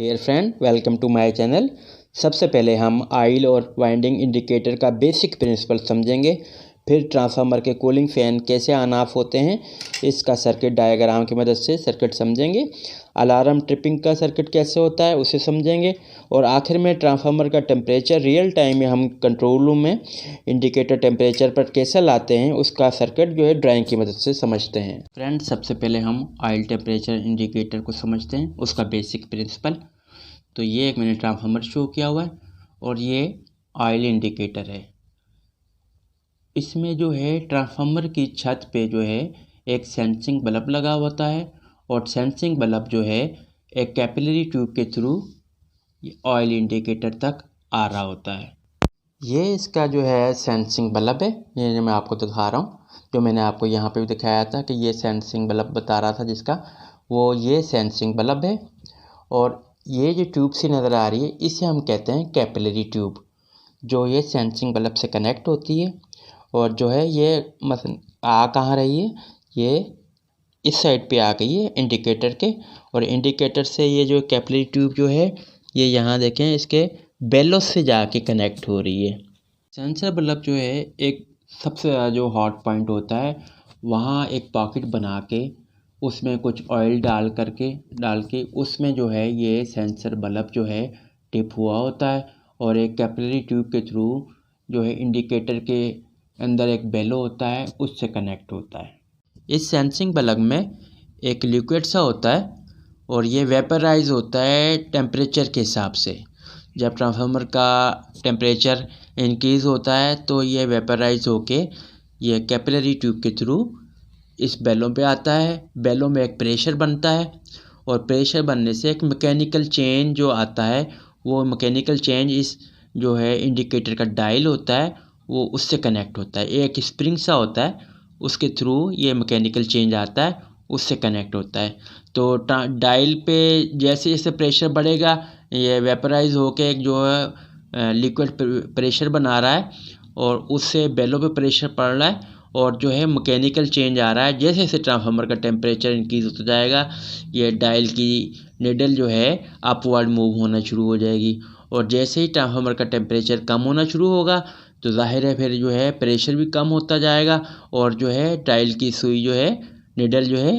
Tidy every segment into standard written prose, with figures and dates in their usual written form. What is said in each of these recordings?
Dear friend, welcome to my channel. सबसे पहले हम ऑयल और वाइंडिंग इंडिकेटर का बेसिक प्रिंसिपल समझेंगे। फिर ट्रांसफार्मर के कूलिंग फैन कैसे ऑन ऑफ होते हैं, इसका सर्किट डायग्राम की मदद से सर्किट समझेंगे। अलार्म ट्रिपिंग का सर्किट कैसे होता है उसे समझेंगे। और आखिर में ट्रांसफार्मर का टेम्परेचर रियल टाइम में हम कंट्रोल रूम में इंडिकेटर टेम्परेचर पर कैसे लाते हैं, उसका सर्किट जो है ड्राइंग की मदद से समझते हैं। फ्रेंड, सबसे पहले हम ऑयल टेम्परेचर इंडिकेटर को समझते हैं, उसका बेसिक प्रिंसिपल। तो ये एक मैंने ट्रांसफार्मर शो किया हुआ है और ये ऑयल इंडिकेटर है। इसमें जो है ट्रांसफार्मर की छत पे जो है एक सेंसिंग बल्ब लगा होता है और सेंसिंग बल्ब जो है एक कैपिलरी ट्यूब के थ्रू ऑयल इंडिकेटर तक आ रहा होता है। ये इसका जो है सेंसिंग बल्ब है, ये जो मैं आपको दिखा रहा हूँ, जो मैंने आपको यहाँ पे भी दिखाया था कि ये सेंसिंग बल्ब बता रहा था जिसका, वो ये सेंसिंग बल्ब है। और ये जो ट्यूब सी नज़र आ रही है इसे हम कहते हैं कैपिलरी ट्यूब, जो ये सेंसिंग बल्ब से कनेक्ट होती है। और जो है ये आ कहाँ रही है, ये इस साइड पे आ गई है इंडिकेटर के। और इंडिकेटर से ये जो कैपिलरी ट्यूब जो है ये यहाँ देखें इसके बेलो से जाके कनेक्ट हो रही है। सेंसर बल्ब जो है एक सबसे ज़्यादा जो हॉट पॉइंट होता है, वहाँ एक पॉकेट बना के उसमें कुछ ऑयल डाल के उसमें जो है ये सेंसर बल्ब जो है टिप हुआ होता है और एक कैपिलरी ट्यूब के थ्रू जो है इंडिकेटर के अंदर एक बेलो होता है उससे कनेक्ट होता है। इस सेंसिंग बल्ब में एक लिक्विड सा होता है और ये वेपराइज होता है टेम्परेचर के हिसाब से। जब ट्रांसफार्मर का टेम्परेचर इंक्रीज़ होता है तो ये वेपराइज होके ये कैपिलरी ट्यूब के थ्रू इस बेलों पे आता है। बेलों में एक प्रेशर बनता है और प्रेशर बनने से एक मैकेनिकल चेंज जो आता है, वो मैकेनिकल चेंज इस जो है इंडिकेटर का डायल होता है वो उससे कनेक्ट होता है। एक स्प्रिंग सा होता है, उसके थ्रू ये मैकेनिकल चेंज आता है, उससे कनेक्ट होता है। तो डायल पे जैसे जैसे प्रेशर बढ़ेगा ये वेपराइज होके एक जो है लिक्विड प्रेशर बना रहा है और उससे बेलों पे प्रेशर पड़ रहा है और जो है मैकेनिकल चेंज आ रहा है। जैसे जैसे ट्रांसफार्मर का टेम्परेचर इंक्रीज़ होता जाएगा ये डायल की निडल जो है अपवर्ड मूव होना शुरू हो जाएगी। और जैसे ही ट्रांसफार्मर का टेम्परेचर कम होना शुरू होगा तो जाहिर है फिर जो है प्रेशर भी कम होता जाएगा और जो है डायल की सुई जो है निडल जो है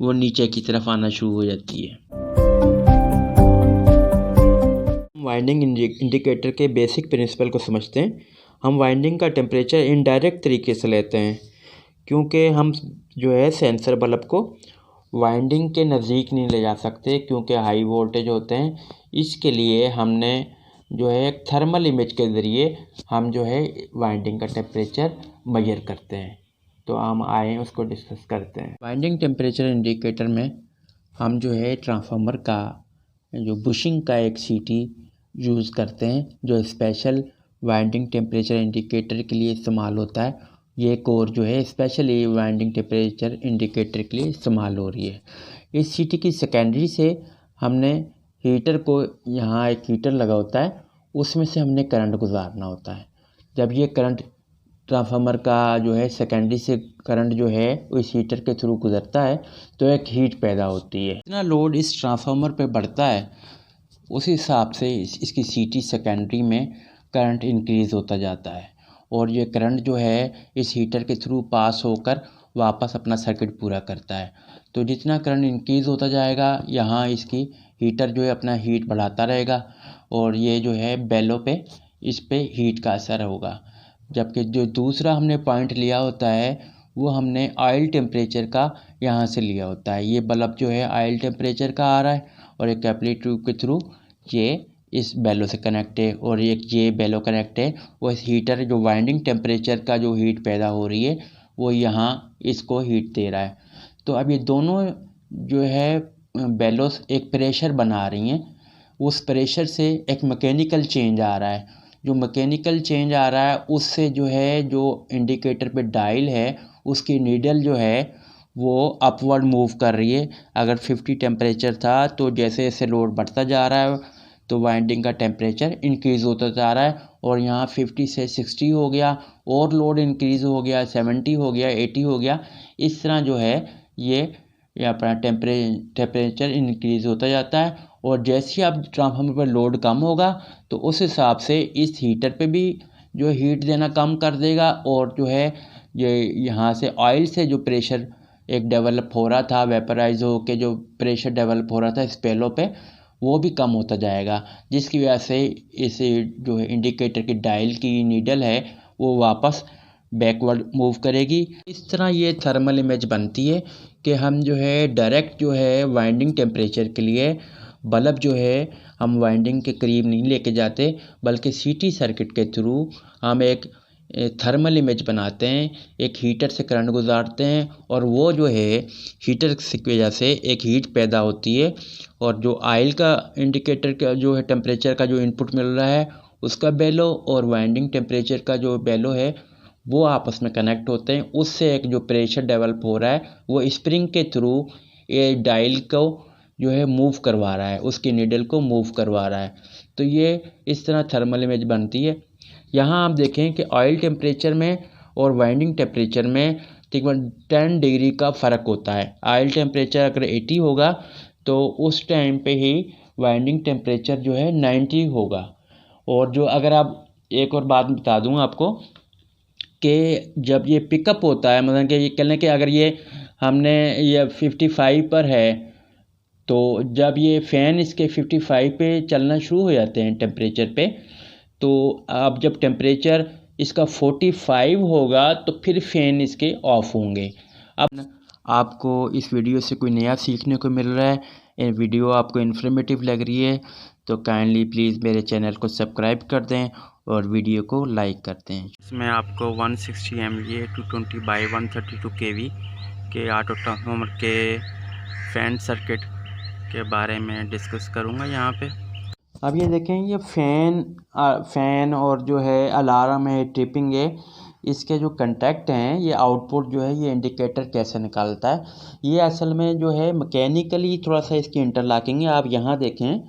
वो नीचे की तरफ आना शुरू हो जाती है। वाइंडिंग इंडिकेटर के बेसिक प्रिंसिपल को समझते हैं। हम वाइंडिंग का टेम्परेचर इनडायरेक्ट तरीके से लेते हैं, क्योंकि हम जो है सेंसर बल्ब को वाइंडिंग के नज़दीक नहीं ले जा सकते क्योंकि हाई वोल्टेज होते हैं। इसके लिए हमने जो है एक थर्मल इमेज के ज़रिए हम जो है वाइंडिंग का टेम्परेचर मेजर करते हैं। तो हम आए उसको डिस्कस करते हैं। वाइंडिंग टेम्परेचर इंडिकेटर में हम जो है ट्रांसफार्मर का जो बुशिंग का एक सीटी यूज़ करते हैं जो स्पेशल वाइंडिंग टेम्परेचर इंडिकेटर के लिए इस्तेमाल होता है। ये कोर जो है स्पेशली वाइंडिंग टेम्परेचर इंडिकेटर के लिए इस्तेमाल हो रही है। इस सीटी की सेकेंडरी से हमने हीटर को, यहाँ एक हीटर लगा होता है उसमें से हमने करंट गुजारना होता है। जब ये करंट ट्रांसफार्मर का जो है सेकेंडरी से करंट जो है इस हीटर के थ्रू गुजरता है तो एक हीट पैदा होती है। जितना लोड इस ट्रांसफार्मर पे बढ़ता है उस हिसाब से इसकी सीटी सेकेंडरी में करंट इंक्रीज़ होता जाता है और ये करंट जो है इस हीटर के थ्रू पास होकर वापस अपना सर्किट पूरा करता है। तो जितना करंट इंक्रीज़ होता जाएगा यहाँ इसकी हीटर जो है अपना हीट बढ़ाता रहेगा और ये जो है बेलों पे इस पे हीट का असर होगा। जबकि जो दूसरा हमने पॉइंट लिया होता है वो हमने ऑयल टेम्परेचर का यहाँ से लिया होता है। ये बल्ब जो है ऑयल टेम्परेचर का आ रहा है और एक कैपिलरी ट्यूब के थ्रू ये इस बेलो से कनेक्ट है और एक ये बेलो कनेक्ट है। वो इस हीटर जो वाइंडिंग टेम्परेचर का जो हीट पैदा हो रही है वो यहाँ इसको हीट दे रहा है। तो अब ये दोनों जो है बेलोस एक प्रेशर बना रही हैं, उस प्रेशर से एक मैकेनिकल चेंज आ रहा है। जो मैकेनिकल चेंज आ रहा है उससे जो है जो इंडिकेटर पे डायल है उसकी नीडल जो है वो अपवर्ड मूव कर रही है। अगर 50 टेम्परेचर था तो जैसे जैसे लोड बढ़ता जा रहा है तो वाइंडिंग का टेम्परेचर इंक्रीज़ होता जा रहा है और यहाँ 50 से 60 हो गया और लोड इंक्रीज़ हो गया, 70 हो गया, 80 हो गया। इस तरह जो है ये या अपना टेम्परेचर इंक्रीज़ होता जाता है। और जैसे ही आप ट्रांसफार्मर पर लोड कम होगा तो उस हिसाब से इस हीटर पे भी जो हीट देना कम कर देगा, और जो है ये यहाँ से ऑयल से जो प्रेशर एक डेवलप हो रहा था, वेपराइज हो के जो प्रेशर डेवलप हो रहा था स्पेलों पे, वो भी कम होता जाएगा, जिसकी वजह से इस जो है इंडिकेटर की डायल की नीडल है वो वापस बैकवर्ड मूव करेगी। इस तरह ये थर्मल इमेज बनती है कि हम जो है डायरेक्ट जो है वाइंडिंग टेम्परेचर के लिए बल्ब जो है हम वाइंडिंग के करीब नहीं लेके जाते, बल्कि सीटी सर्किट के थ्रू हम एक थर्मल इमेज बनाते हैं, एक हीटर से करंट गुजारते हैं, और वो जो है हीटर की वजह से एक हीट पैदा होती है, और जो ऑयल का इंडिकेटर का जो है टेम्परेचर का जो इनपुट मिल रहा है उसका बेलो और वाइंडिंग टेम्परेचर का जो बेलो है वो आपस में कनेक्ट होते हैं। उससे एक जो प्रेशर डेवलप हो रहा है वो स्प्रिंग के थ्रू ये डायल को जो है मूव करवा रहा है, उसकी नीडल को मूव करवा रहा है। तो ये इस तरह थर्मल इमेज बनती है। यहाँ आप देखें कि ऑयल टेम्परेचर में और वाइंडिंग टेम्परेचर में तकरीबन 10 डिग्री का फ़र्क होता है। ऑयल टेम्परेचर अगर 80 होगा तो उस टाइम पे ही वाइंडिंग टेम्परेचर जो है 90 होगा। और जो अगर आप एक और बात बता दूँ आपको कि जब ये पिकअप होता है, मतलब कि ये कह लें कि अगर ये हमने ये 55 पर है तो जब ये फ़ैन इसके 55 पे चलना शुरू हो जाते हैं टेम्परेचर पे, तो अब जब टेम्परेचर इसका 45 होगा तो फिर फ़ैन इसके ऑफ होंगे। अब आपको इस वीडियो से कोई नया सीखने को मिल रहा है, ये वीडियो आपको इन्फॉर्मेटिव लग रही है तो काइंडली प्लीज़ मेरे चैनल को सब्सक्राइब कर दें और वीडियो को लाइक करते हैं। इसमें आपको 160 MVA 220/132 kV के ऑटो ट्रांसफार्मर के फ़ैन सर्किट के बारे में डिस्कस करूंगा यहाँ पे। अब ये देखें, ये फ़ैन और जो है अलार्म है, ट्रिपिंग है, इसके जो कंटेक्ट हैं ये आउटपुट जो है ये इंडिकेटर कैसे निकालता है। ये असल में जो है मैकेनिकली थोड़ा सा इसकी इंटरलॉकिंग है। आप यहाँ देखें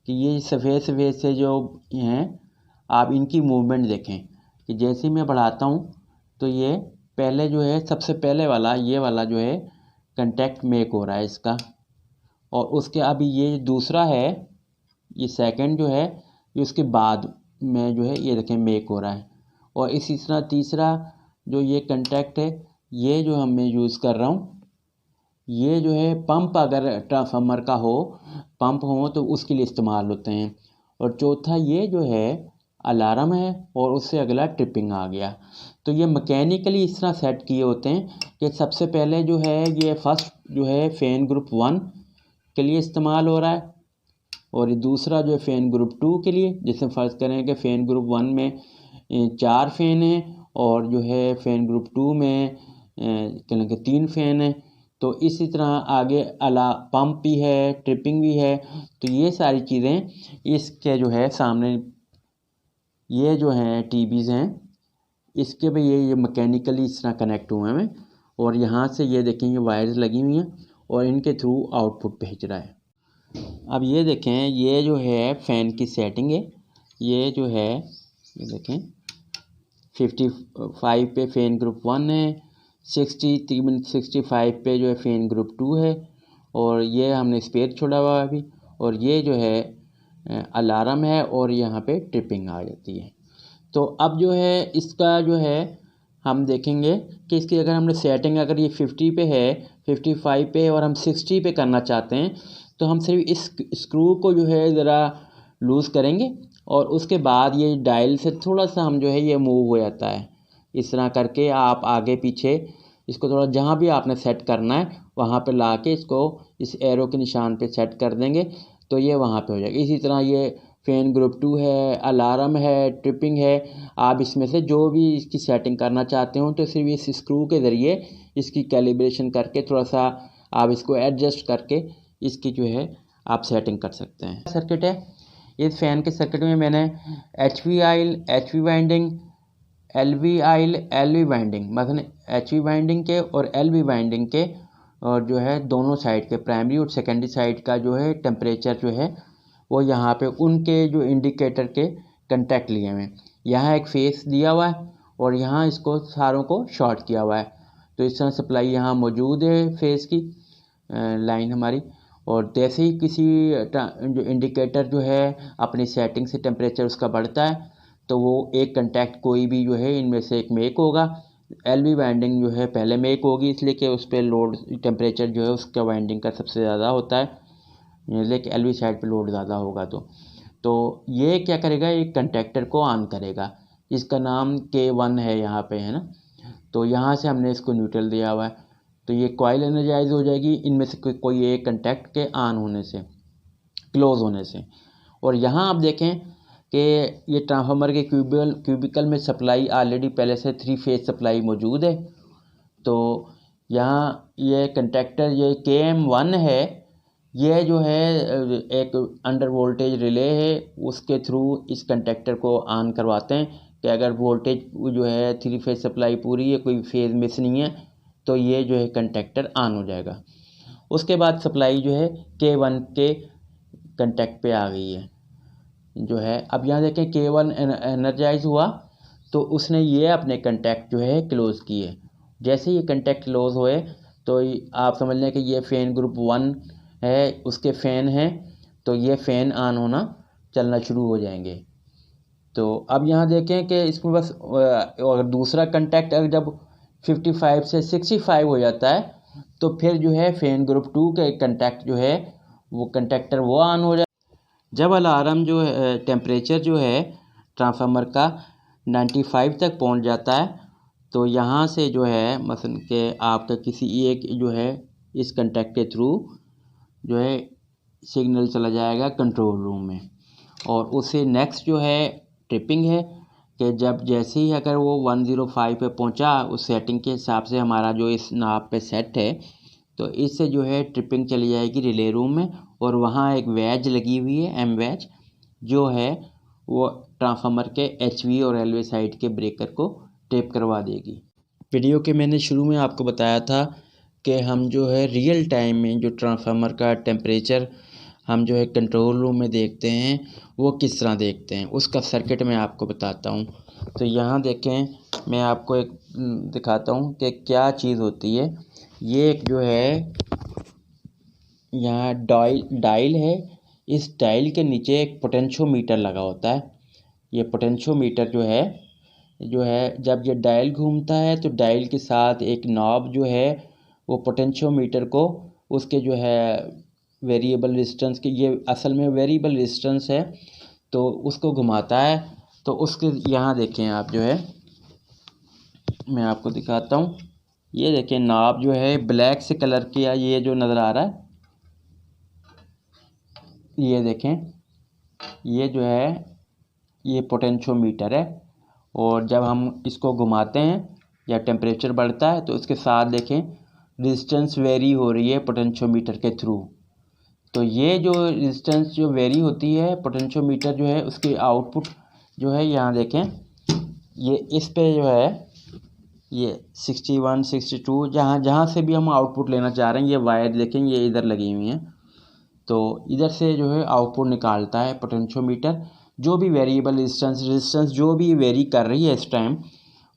कि ये सफ़ेद सफ़ेद से जो हैं, आप इनकी मूवमेंट देखें कि जैसे मैं बढ़ाता हूँ तो ये पहले जो है सबसे पहले वाला ये वाला जो है कंटेक्ट मेक हो रहा है इसका, और उसके अभी ये दूसरा है, ये सेकंड जो है ये उसके बाद में जो है ये देखें मेक हो रहा है। और इसी तरह तीसरा जो ये कंटेक्ट है ये जो मैं यूज़ कर रहा हूँ, ये जो है पंप अगर ट्रांसफार्मर का हो, पंप हो तो उसके लिए इस्तेमाल होते हैं। और चौथा ये जो है अलार्म है, और उससे अगला ट्रिपिंग आ गया। तो ये मैकेनिकली इस तरह सेट किए होते हैं कि सबसे पहले जो है ये फर्स्ट जो है फ़ैन ग्रुप 1 के लिए इस्तेमाल हो रहा है, और ये दूसरा जो है फ़ैन ग्रुप 2 के लिए। जैसे फ़र्ज़ करें कि फ़ैन ग्रुप 1 में 4 फ़ैन हैं और जो है फ़ैन ग्रुप 2 में कहें कि 3 फ़ैन हैं। तो इसी तरह आगे पंप भी है, ट्रिपिंग भी है। तो ये सारी चीज़ें इसके जो है सामने ये जो हैं टीबीज़ हैं, इसके भी ये मैकेनिकली इस तरह कनेक्ट हुए हैं, और यहाँ से ये देखें ये वायर्स लगी हुई हैं और इनके थ्रू आउटपुट भेज रहा है। अब ये देखें, ये जो है फ़ैन की सेटिंग है, ये जो है ये देखें 55 पे फ़ैन ग्रुप 1 है, 65 पे जो है फ़ैन ग्रुप 2 है, और ये हमने स्पेयर छोड़ा हुआ है अभी, और ये जो है अलार्म है, और यहाँ पे ट्रिपिंग आ जाती है। तो अब जो है इसका जो है हम देखेंगे कि इसकी अगर हमने सेटिंग अगर ये 50 पे है, 55 पे और हम 60 पे करना चाहते हैं तो हम सिर्फ इस स्क्रू को जो है ज़रा लूज़ करेंगे, और उसके बाद ये डायल से थोड़ा सा हम जो है ये मूव हो जाता है। इस तरह करके आप आगे पीछे इसको थोड़ा जहाँ भी आपने सेट करना है वहाँ पे ला के इसको इस एरो के निशान पे सेट कर देंगे तो ये वहाँ पे हो जाएगा। इसी तरह ये फ़ैन ग्रुप 2 है, अलार्म है, ट्रिपिंग है, आप इसमें से जो भी इसकी सेटिंग करना चाहते हो तो सिर्फ इस स्क्रू के ज़रिए इसकी कैलिब्रेशन करके थोड़ा सा आप इसको एडजस्ट करके इसकी जो है आप सेटिंग कर सकते हैं। सर्किट है, इस फ़ैन के सर्किट में मैंने HV आइल, HV वाइंडिंग, LV आइल, LV वाइंडिंग, मतलब HV वाइंडिंग के और LV वाइंडिंग के, और जो है दोनों साइड के प्राइमरी और सेकेंडरी साइड का जो है टेम्परेचर जो है वो यहाँ पे उनके जो इंडिकेटर के कंटेक्ट लिए हुए हैं। यहाँ एक फेस दिया हुआ है और यहाँ इसको सारों को शॉर्ट किया हुआ है। तो इस तरह सप्लाई यहाँ मौजूद है फेस की। लाइन हमारी। और जैसे ही किसी जो इंडिकेटर जो है अपनी सेटिंग से टेम्परेचर उसका बढ़ता है तो वो एक कंटैक्ट कोई भी जो है इनमें से एक मेक होगा। एलवी वाइंडिंग जो है पहले मेक होगी, इसलिए कि उस पर लोड टेम्परेचर जो है उसका वाइंडिंग का सबसे ज़्यादा होता है, लेकिन एलवी साइड पे लोड ज़्यादा होगा। तो ये क्या करेगा, एक कंटैक्टर को ऑन करेगा, इसका नाम K1 है यहाँ पे, है ना। तो यहाँ से हमने इसको न्यूट्रल दिया हुआ है, तो ये कॉइल एनर्जाइज हो जाएगी इनमें से कोई एक कंटैक्ट के ऑन होने से, क्लोज होने से। और यहाँ आप देखें कि ये ट्रांसफार्मर के क्यूबिकल में सप्लाई ऑलरेडी पहले से 3 फेज सप्लाई मौजूद है। तो यहाँ ये कंटैक्टर ये KM1 है, यह जो है एक अंडर वोल्टेज रिले है, उसके थ्रू इस कंटैक्टर को ऑन करवाते हैं कि अगर वोल्टेज जो है 3 फेज सप्लाई पूरी है, कोई फेज मिस नहीं है, तो ये जो है कंटैक्टर ऑन हो जाएगा। उसके बाद सप्लाई जो है K1 के कंटैक्ट पे आ गई है जो है। अब यहाँ देखें K1 एनर्जाइज हुआ तो उसने ये अपने कंटैक्ट जो है क्लोज़ किए। जैसे ये कंटैक्ट क्लोज़ हुए तो आप समझ लें कि ये फ़ैन ग्रुप 1 है, उसके फ़ैन हैं, तो ये फ़ैन ऑन होना चलना शुरू हो जाएंगे। तो अब यहाँ देखें कि इसमें बस अगर दूसरा कंटैक्ट अगर जब 55 से 65 हो जाता है तो फिर जो है फ़ैन ग्रुप 2 के कंटैक्ट जो है वो कंटैक्टर वो ऑन हो जाए। जब अलार्म जो है टेम्परेचर जो है ट्रांसफार्मर का 95 तक पहुंच जाता है तो यहाँ से जो है मसलन के आपका किसी एक जो है इस कंटैक्ट के थ्रू जो है सिग्नल चला जाएगा कंट्रोल रूम में। और उससे नेक्स्ट जो है ट्रिपिंग है कि जब जैसे ही अगर वो 105 पे पहुंचा उस सेटिंग के हिसाब से हमारा जो इस नाप पे सेट है, तो इससे जो है ट्रिपिंग चली जाएगी रिले रूम में। और वहाँ एक वैज लगी हुई है, एम वैज, जो है वो ट्रांसफार्मर के HV और LV साइड के ब्रेकर को ट्रिप करवा देगी। वीडियो के मैंने शुरू में आपको बताया था कि हम जो है रियल टाइम में जो ट्रांसफार्मर का टेम्परेचर हम जो है कंट्रोल रूम में देखते हैं वो किस तरह देखते हैं, उसका सर्किट मैं आपको बताता हूँ। तो यहाँ देखें, मैं आपको एक दिखाता हूँ कि क्या चीज़ होती है। ये एक जो है यहाँ डायल है, इस डायल के नीचे एक पोटेंशियोमीटर लगा होता है। ये पोटेंशियोमीटर जो है जब ये डायल घूमता है तो डायल के साथ एक नॉब जो है वो पोटेंशियोमीटर को उसके जो है वेरिएबल रेजिस्टेंस के, ये असल में वेरिएबल रेजिस्टेंस है, तो उसको घुमाता है। तो उसके यहाँ देखें आप जो है, मैं आपको दिखाता हूँ। ये देखें नॉब जो है ब्लैक से कलर किया, ये जो नज़र आ रहा है, ये देखें, ये जो है ये पोटेंशियोमीटर है। और जब हम इसको घुमाते हैं या टेम्परेचर बढ़ता है तो इसके साथ देखें रेजिस्टेंस वेरी हो रही है पोटेंशियोमीटर के थ्रू। तो ये जो रेजिस्टेंस जो वेरी होती है पोटेंशियोमीटर जो है उसकी आउटपुट जो है यहाँ देखें, ये इस पे जो है ये 61 62 जहाँ से भी हम आउटपुट लेना चाह रहे हैं, ये वायर देखें ये इधर लगी हुई हैं, तो इधर से जो है आउटपुट निकालता है पोटेंशियोमीटर। जो भी वेरिएबल रेजिस्टेंस जो भी वेरी कर रही है इस टाइम,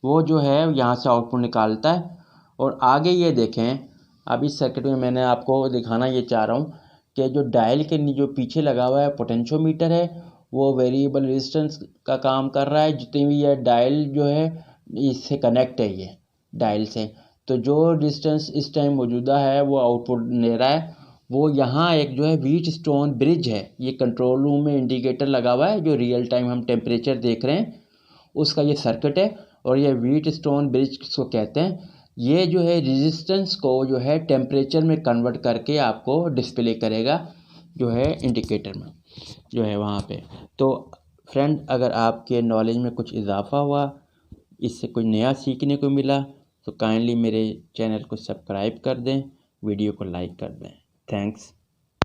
वो जो है यहाँ से आउटपुट निकालता है। और आगे ये देखें, अब इस सर्किट में मैंने आपको दिखाना ये चाह रहा हूँ कि जो डायल के जो पीछे लगा हुआ है पोटेंशियोमीटर है वो वेरिएबल रेजिस्टेंस का काम कर रहा है। जितनी भी ये डायल जो है इससे कनेक्ट है ये डायल से, तो जो रेजिस्टेंस इस टाइम मौजूदा है वो आउटपुट ले रहा है। वो यहाँ एक जो है व्हीट स्टोन ब्रिज है, ये कंट्रोल रूम में इंडिकेटर लगा हुआ है जो रियल टाइम हम टेम्परेचर देख रहे हैं उसका ये सर्किट है। और ये व्हीट स्टोन ब्रिज को कहते हैं। ये जो है रेजिस्टेंस को जो है टेम्परेचर में कन्वर्ट करके आपको डिस्प्ले करेगा जो है इंडिकेटर में जो है वहाँ पे। तो फ्रेंड, अगर आपके नॉलेज में कुछ इजाफा हुआ, इससे कुछ नया सीखने को मिला, तो काइंडली मेरे चैनल को सब्सक्राइब कर दें, वीडियो को लाइक कर दें। थैंक्स।